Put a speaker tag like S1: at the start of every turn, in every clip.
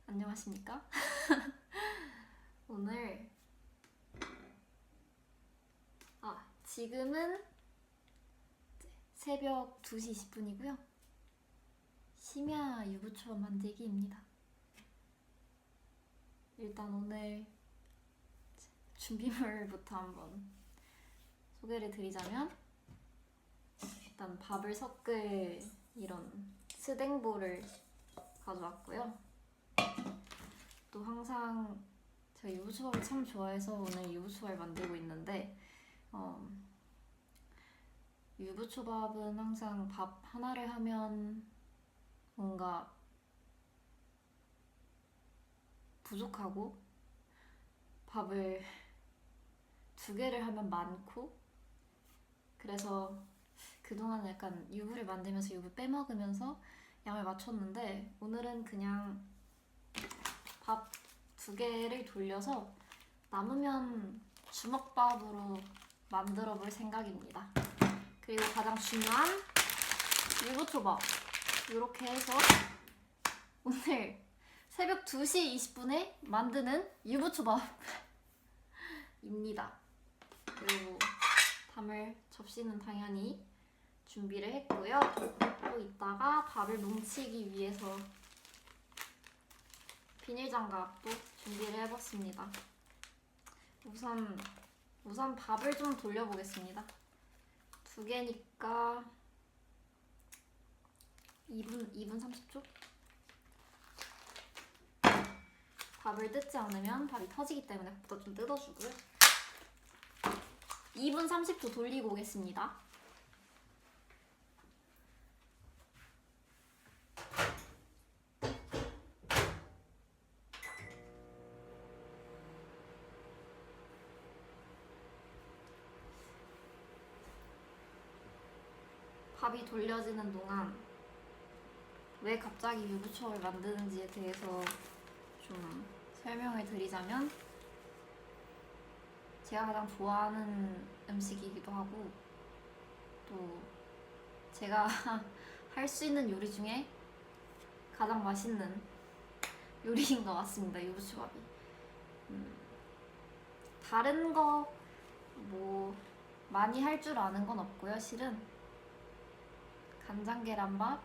S1: 안녕하십니까? 오늘 지금은 새벽 2시 20분이고요. 심야 유부초밥 만들기입니다. 일단 오늘 준비물부터 한번 소개를 드리자면, 일단 밥을 섞을 이런 스댕볼을 가져왔고요. 또 항상 제가 유부초밥을 참 좋아해서 오늘 유부초밥을 만들고 있는데, 유부초밥은 항상 밥 하나를 하면 뭔가 부족하고, 밥을 2개를 하면 많고, 그래서 그동안 약간 유부를 만들면서 유부 빼먹으면서 양을 맞췄는데, 오늘은 그냥 밥 2개를 돌려서 남으면 주먹밥으로 만들어 볼 생각입니다. 그리고 가장 중요한 유부초밥, 이렇게 해서 오늘 새벽 2시 20분에 만드는 유부초밥입니다. 그리고 담을 접시는 당연히 준비를 했고요. 또 이따가 밥을 뭉치기 위해서 비닐장갑도 준비를 해봤습니다. 우선 밥을 좀 돌려보겠습니다. 2개니까 2분 30초? 밥을 뜯지 않으면 밥이 터지기 때문에 밥부터 좀 뜯어주고요. 2분 30초 돌리고 오겠습니다. 밥이 돌려지는 동안 왜 갑자기 유부초밥을 만드는지에 대해서 좀 설명을 드리자면, 제가 가장 좋아하는 음식이기도 하고, 또 제가 할 수 있는 요리 중에 가장 맛있는 요리인 것 같습니다, 유부초밥이. 다른 거 뭐 많이 할 줄 아는 건 없고요. 실은 간장 계란밥,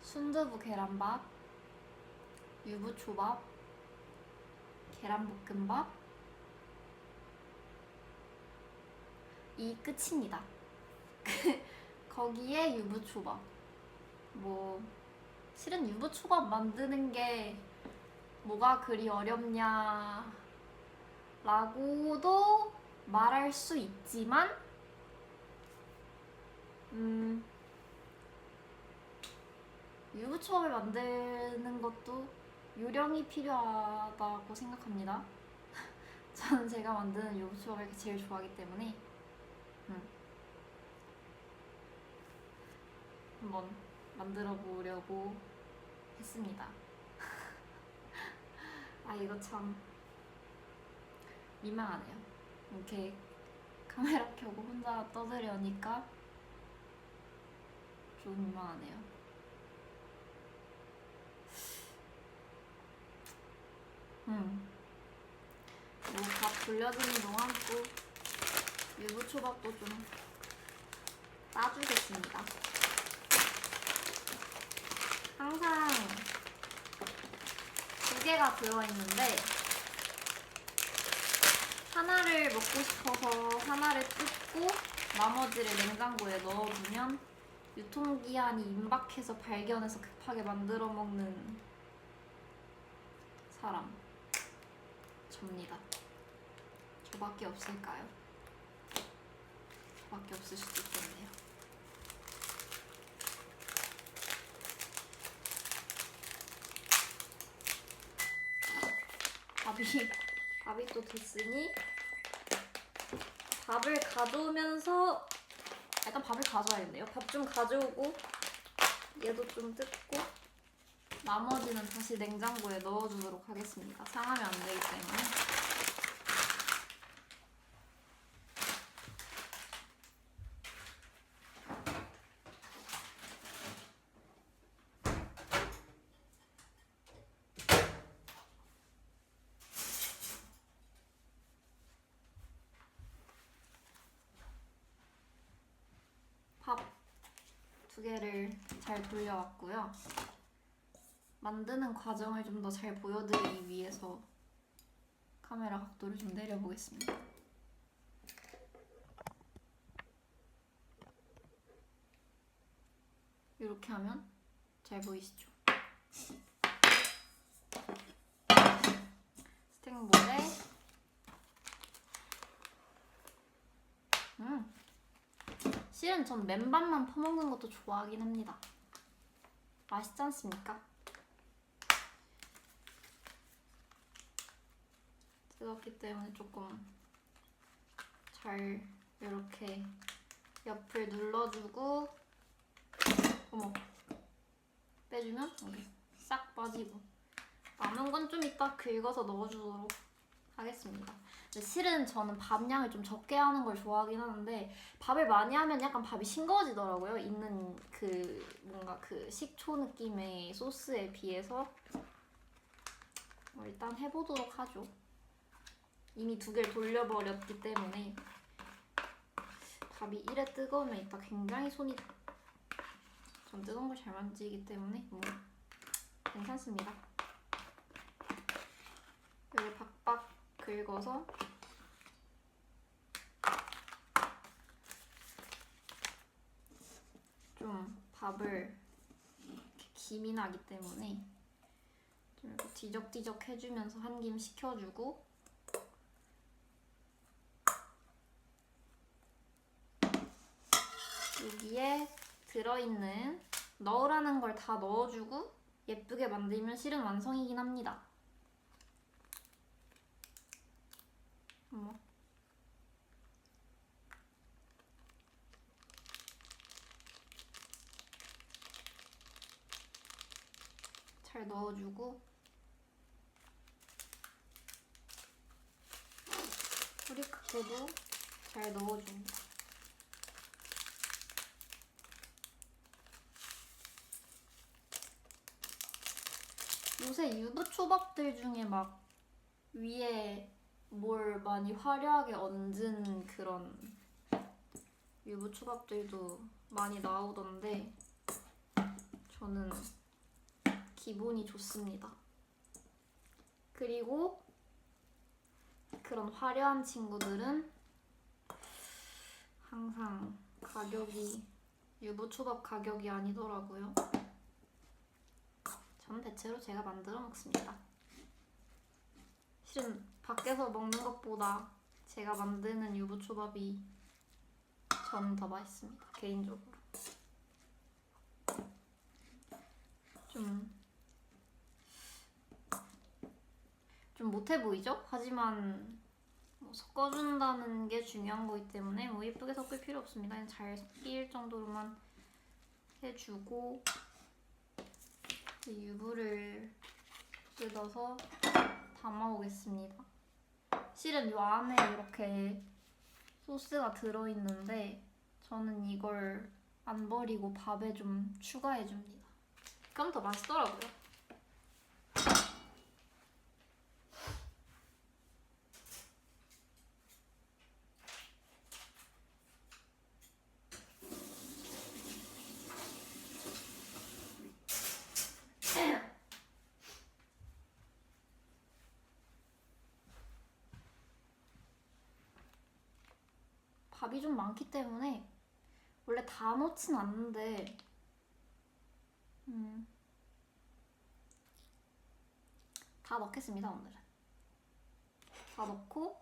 S1: 순두부 계란밥, 유부초밥, 계란볶음밥, 이 끝입니다. 거기에 유부초밥. 실은 유부초밥 만드는 게 뭐가 그리 어렵냐 라고도 말할 수 있지만, 유부초밥을 만드는 것도 요령이 필요하다고 생각합니다. 저는 제가 만드는 유부초밥을 제일 좋아하기 때문에 한번 만들어 보려고 했습니다. 이거 참 민망하네요. 이렇게 카메라 켜고 혼자 떠들려니까 좀 민망하네요. 밥 돌려주는 동안 또 유부초밥도 좀 따주겠습니다. 항상 2개가 들어있는데, 하나를 먹고 싶어서 하나를 뜯고 나머지를 냉장고에 넣어두면 유통기한이 임박해서 발견해서 급하게 만들어 먹는 사람, 접니다. 저밖에 없을까요? 저밖에 없을 수도 있겠네요. 밥이 또 됐으니 밥을 가져오면서, 일단 밥을 가져와야겠네요. 밥 좀 가져오고 얘도 좀 뜯고 나머지는 다시 냉장고에 넣어주도록 하겠습니다. 상하면 안 되기 때문에. 예쁘게를 잘 돌려왔고요. 만드는 과정을 좀 더 잘 보여드리기 위해서 카메라 각도를 좀 내려보겠습니다. 이렇게 하면 잘 보이시죠? 스탱볼에 실은 전 맨밥만 퍼먹는 것도 좋아하긴 합니다. 맛있지 않습니까? 뜨겁기 때문에 조금 잘 이렇게 옆을 눌러주고 어머 빼주면 여기 싹 빠지고 남은 건 좀 이따 긁어서 넣어주도록 하겠습니다. 근데 실은 저는 밥 양을 좀 적게 하는 걸 좋아하긴 하는데 밥을 많이 하면 약간 밥이 싱거워지더라고요. 있는 그 뭔가 그 식초 느낌의 소스에 비해서 일단 해보도록 하죠. 이미 2개를 돌려버렸기 때문에 밥이 이래 뜨거우면 이따 굉장히 손이 전 뜨거운 걸 잘 만지기 때문에 뭐 괜찮습니다. 여기 박박 긁어서 좀 밥을 이렇게 김이 나기 때문에 좀 이렇게 뒤적뒤적 해주면서 한 김 식혀주고 여기에 들어있는 넣으라는 걸 다 넣어주고 예쁘게 만들면 실은 완성이긴 합니다. 잘 넣어주고 후리카케도 잘 넣어줍니다. 요새 유부초밥들 중에 막 위에 뭘 많이 화려하게 얹은 그런 유부초밥들도 많이 나오던데 저는 기본이 좋습니다. 그리고 그런 화려한 친구들은 항상 가격이 유부초밥 가격이 아니더라고요. 전 대체로 제가 만들어 먹습니다. 실은 밖에서 먹는 것보다 제가 만드는 유부초밥이 저는 더 맛있습니다. 개인적으로. 좀 못해 보이죠? 하지만 섞어준다는 게 중요한 거기 때문에 뭐 예쁘게 섞을 필요 없습니다. 그냥 잘 섞일 정도로만 해주고 유부를 뜯어서 담아오겠습니다. 실은 이 안에 이렇게 소스가 들어있는데 저는 이걸 안 버리고 밥에 좀 추가해줍니다. 그럼 더 맛있더라고요. 밥이 좀 많기 때문에 원래 다 넣진 않는데 다 넣겠습니다. 오늘은 다 넣고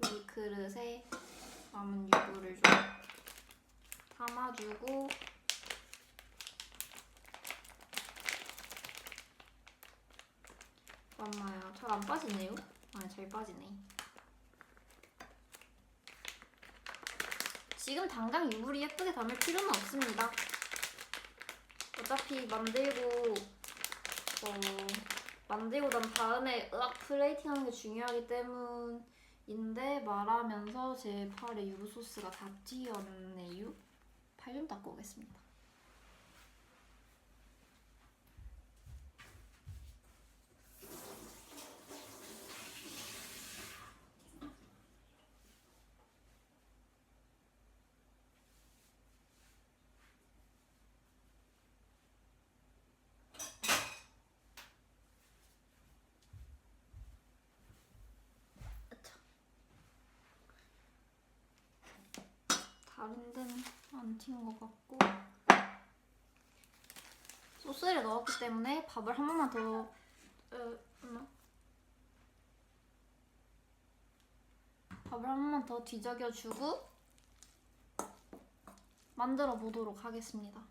S1: 여기 그릇에 남은 유부를 좀 담아주고 맞나요? 잘 안 빠지네요? 아, 잘 빠지네. 지금 당장 유부를 예쁘게 담을 필요는 없습니다. 어차피 만들고 난 다음에 플레이팅 하는 게 중요하기 때문인데 말하면서 제 팔에 유부 소스가 다 튀었네요. 팔 좀 닦고 오겠습니다. 다른 데는 안 튄 것 같고 소스를 넣었기 때문에 밥을 한 번만 더 밥을 한 번만 더 뒤적여주고 만들어 보도록 하겠습니다.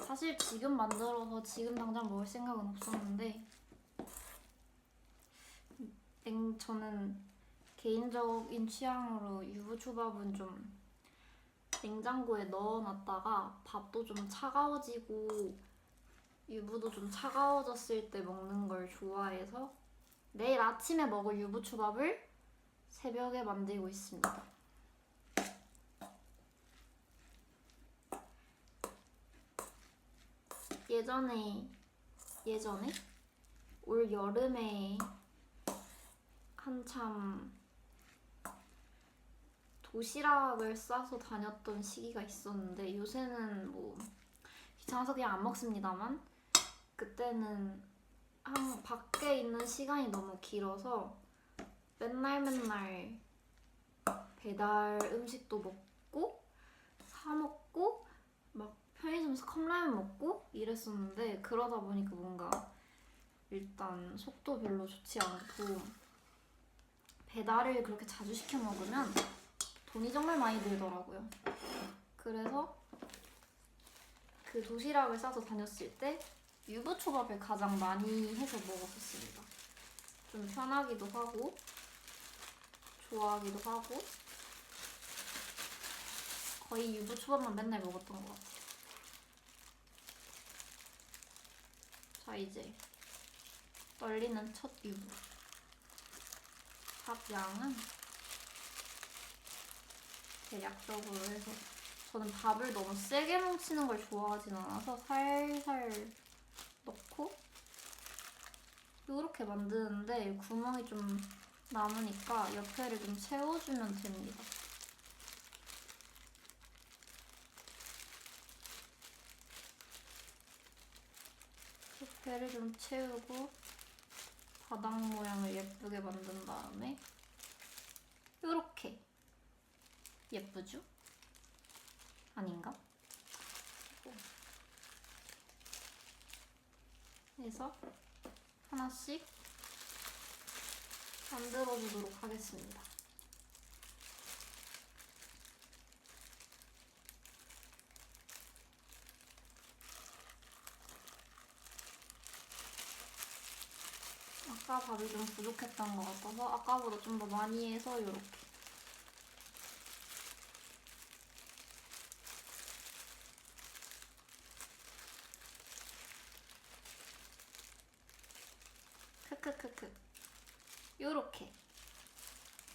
S1: 사실 지금 만들어서 지금 당장 먹을 생각은 없었는데 저는 개인적인 취향으로 유부초밥은 좀 냉장고에 넣어놨다가 밥도 좀 차가워지고 유부도 좀 차가워졌을 때 먹는 걸 좋아해서 내일 아침에 먹을 유부초밥을 새벽에 만들고 있습니다. 예전에 올 여름에 한참 도시락을 싸서 다녔던 시기가 있었는데 요새는 뭐 귀찮아서 그냥 안 먹습니다만 그때는 밖에 있는 시간이 너무 길어서 맨날 배달 음식도 먹고 사 먹고 막 편의점에서 컵라면 먹고 이랬었는데 그러다 보니까 뭔가 일단 속도 별로 좋지 않고 배달을 그렇게 자주 시켜 먹으면 돈이 정말 많이 들더라고요. 그래서 그 도시락을 싸서 다녔을 때 유부초밥을 가장 많이 해서 먹었었습니다. 좀 편하기도 하고 좋아하기도 하고 거의 유부초밥만 맨날 먹었던 것 같아요. 자, 이제 떨리는 첫 유부. 밥 양은 대략적으로 해서 저는 밥을 너무 세게 뭉치는 걸 좋아하진 않아서 살살 넣고 이렇게 만드는데 구멍이 좀 남으니까 옆에를 좀 채워주면 됩니다. 옆에를 좀 채우고 바닥 모양을 예쁘게 만든 다음에 이렇게 예쁘죠? 아닌가? 그래서 하나씩 만들어주도록 하겠습니다. 아까 밥이 좀 부족했던 것 같아서 아까보다 좀 더 많이 해서 이렇게 크크크크 요렇게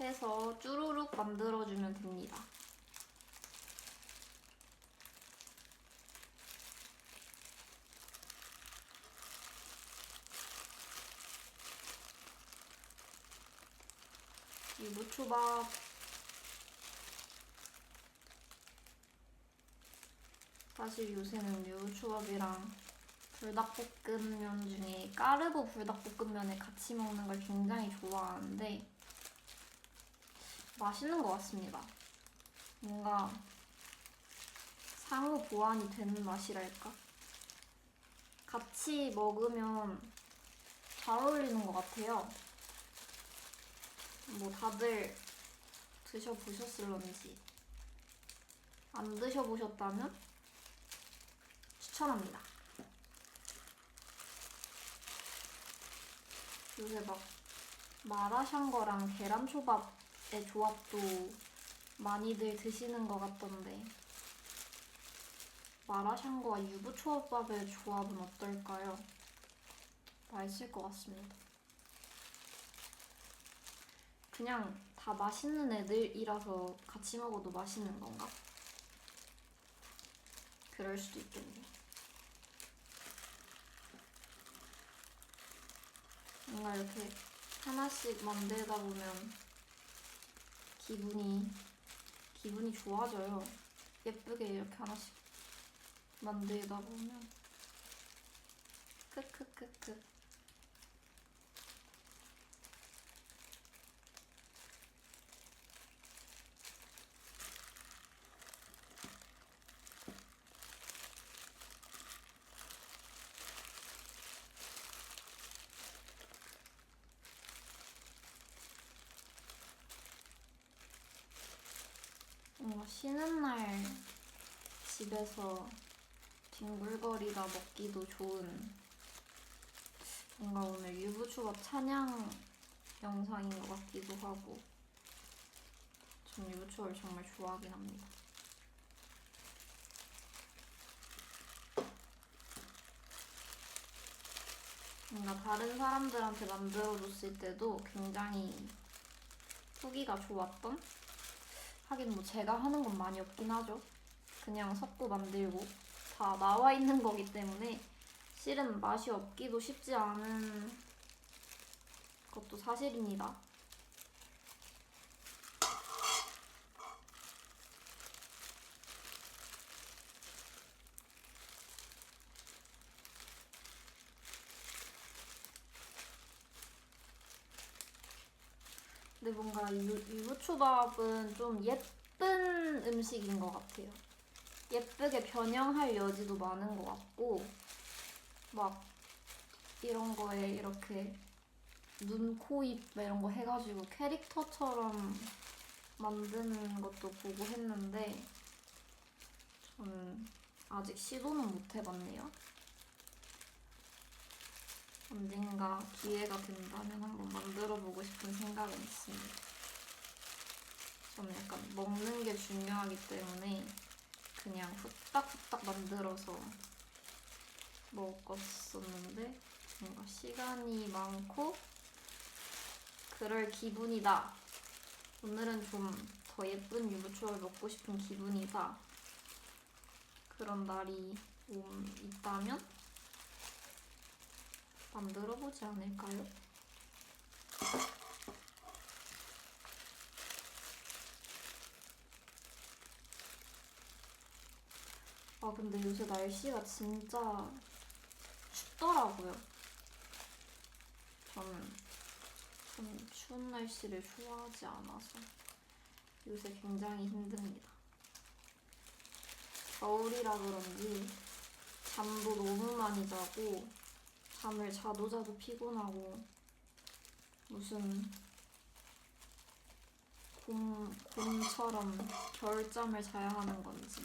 S1: 해서 쭈루룩 만들어주면 됩니다. 유부초밥 사실 요새는 유부초밥이랑 불닭볶음면 중에 까르보 불닭볶음면을 같이 먹는 걸 굉장히 좋아하는데 맛있는 것 같습니다. 뭔가 상호 보완이 되는 맛이랄까? 같이 먹으면 잘 어울리는 것 같아요. 뭐 다들 드셔보셨을런지 안 드셔보셨다면 추천합니다. 요새 막 마라샹궈랑 계란초밥의 조합도 많이들 드시는 것 같던데 마라샹궈와 유부초밥의 조합은 어떨까요? 맛있을 것 같습니다. 그냥 다 맛있는 애들이라서 같이 먹어도 맛있는 건가? 그럴 수도 있겠네요. 뭔가 이렇게 하나씩 만들다 보면 기분이 좋아져요. 예쁘게 이렇게 하나씩 만들다 보면 크크크크 뭔가 쉬는 날 집에서 뒹굴거리다 먹기도 좋은 뭔가 오늘 유부초밥 찬양 영상인 것 같기도 하고 전 유부초밥을 정말 좋아하긴 합니다. 뭔가 다른 사람들한테 만들어줬을 때도 굉장히 후기가 좋았던? 하긴 뭐 제가 하는 건 많이 없긴 하죠. 그냥 섞고 만들고 다 나와 있는 거기 때문에 실은 맛이 없기도 쉽지 않은 것도 사실입니다. 근데 뭔가 유부초밥은 좀 예쁜 음식인 것 같아요. 예쁘게 변형할 여지도 많은 것 같고 막 이런 거에 이렇게 눈, 코, 입 이런 거 해가지고 캐릭터처럼 만드는 것도 보고 했는데 저는 아직 시도는 못 해봤네요. 언젠가 기회가 된다면 한번 만들어보고 싶은 생각은 있습니다. 저는 약간 먹는 게 중요하기 때문에 그냥 후딱후딱 만들어서 먹었었는데 뭔가 시간이 많고 그럴 기분이다. 오늘은 좀 더 예쁜 유부초를 먹고 싶은 기분이다. 그런 날이 있다면 만들어보지 않을까요? 아 근데 요새 날씨가 진짜 춥더라고요. 저는 좀 추운 날씨를 좋아하지 않아서 요새 굉장히 힘듭니다. 겨울이라 그런지 잠도 너무 많이 자고 잠을 자도 피곤하고 무슨 곰처럼 겨울잠을 자야 하는 건지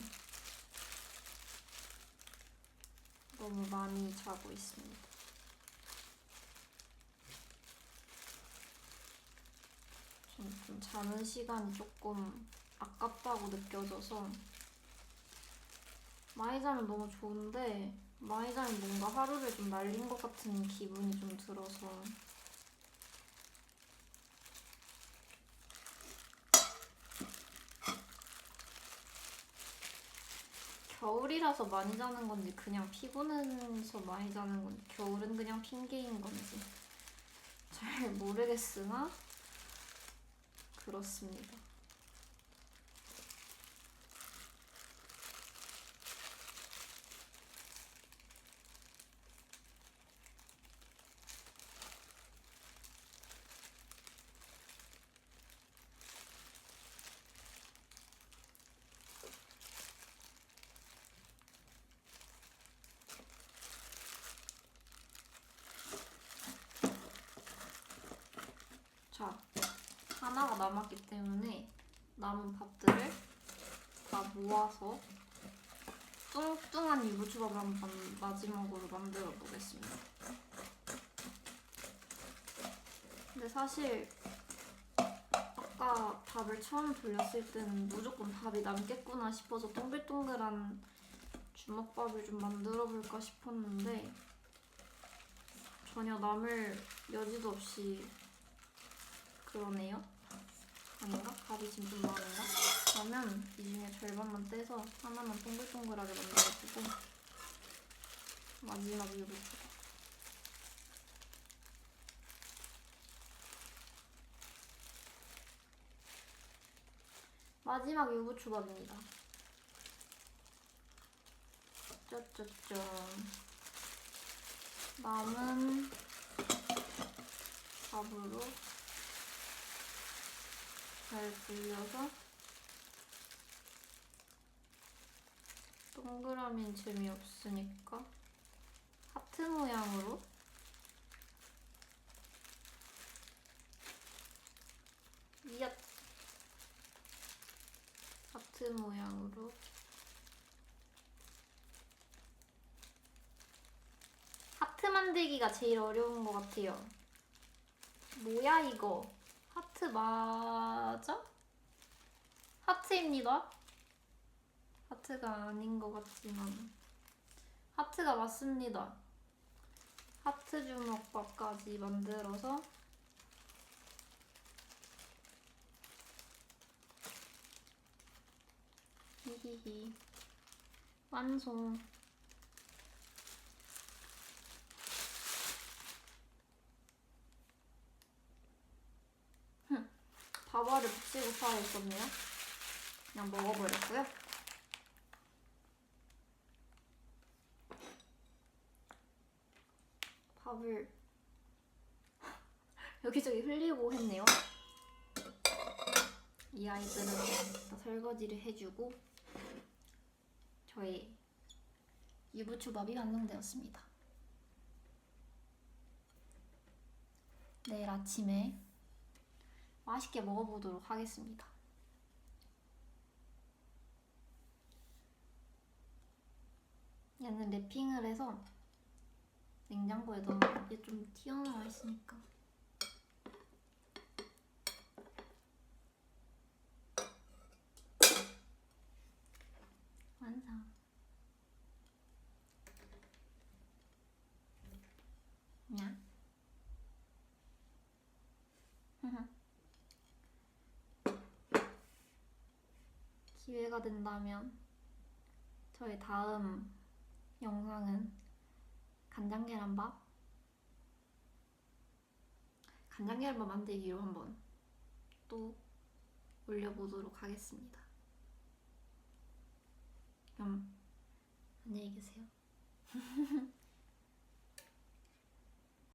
S1: 너무 많이 자고 있습니다. 저는 좀 자는 시간이 조금 아깝다고 느껴져서 많이 자면 너무 좋은데 많이 자면 뭔가 하루를 좀 날린 것 같은 기분이 좀 들어서 겨울이라서 많이 자는 건지 그냥 피곤해서 많이 자는 건지 겨울은 그냥 핑계인 건지 잘 모르겠으나 그렇습니다. 자, 하나가 남았기 때문에 남은 밥들을 다 모아서 뚱뚱한 유부초밥을 한번 마지막으로 만들어 보겠습니다. 근데 사실 아까 밥을 처음 돌렸을 때는 무조건 밥이 남겠구나 싶어서 동글동글한 주먹밥을 좀 만들어 볼까 싶었는데 전혀 남을 여지도 없이 그러네요. 아닌가? 밥이 지금 좀 많은가? 그러면 이 중에 절반만 떼서 하나만 동글동글하게 만들어주고 마지막 유부초밥. 마지막 유부초밥입니다. 짜짜짠. 남은 밥으로 잘 불려서 동그라미는 재미없으니까 하트 모양으로 이얏 하트 하트 모양으로. 하트 만들기가 제일 어려운 것 같아요. 뭐야 이거? 하트 맞아? 하트입니다. 하트가 아닌 것 같지만 하트가 맞습니다. 하트 주먹밥까지 만들어서 히히히 완성. 밥알을 붙이고 살아있었네요. 그냥 먹어버렸고요. 밥을 여기저기 흘리고 했네요. 이 아이들은 다 설거지를 해주고 저희 유부초밥이 완성되었습니다. 내일 아침에 맛있게 먹어보도록 하겠습니다. 얘는 랩핑을 해서 냉장고에 넣으면 이게 좀 튀어나와 있으니까. 완성. 냐. 기회가 된다면 저의 다음 영상은 간장계란밥 만들기로 한번 또 올려보도록 하겠습니다. 그럼 안녕히 계세요.